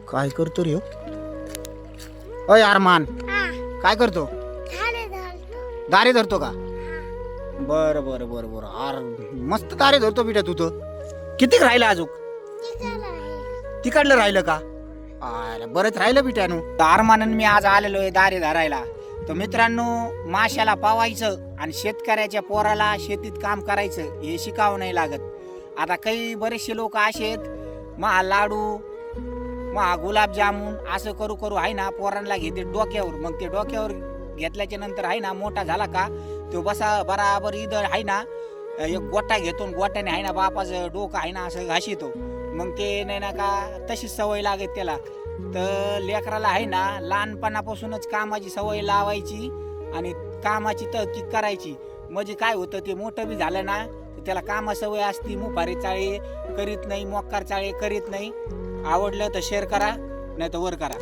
काय करतो रे हो? अय अरमान, काय करतो? दारे धरतो का? बर बर बर बर. अर मस्त दारे धरतो बिटा तू तर. किती राहिलं अजून? तिकडलं राहिलं का? अरे बरंच राहिलं बिट्यानो. अरमानन मी आज आलेलो आहे दारे धरायला. तर मित्रांनो, माशाला पावायचं आणि शेतकऱ्याच्या पोराला शेतीत काम करायचं हे शिकावं नाही लागत. आता काही बरेचसे लोक असे आहेत, महा लाडू महा गुलाबजामुन असं करू करू आहे ना पोरांना घेते डोक्यावर. मग ते डोक्यावर घेतल्याच्या नंतर आहे ना मोठा झाला का तो बसा बराबर इथं आहे ना एक गोटा घेतो, गोट्याने आहे ना बापाचं डोकं आहे ना असं घासितो. मग ते नाही ना का तशीच सवय लागत त्याला. तर लेकराला आहे ना लहानपणापासूनच कामाची सवय लावायची आणि कामाची तहकीक करायची. म्हणजे काय होतं, ते मोठं बी झालं ना तर त्याला कामा सवय असती. मुफारी चाळे करीत नाही, मोक्कार चाळे करीत नाही. आवडलं तर शेअर करा, नाही तर वर करा.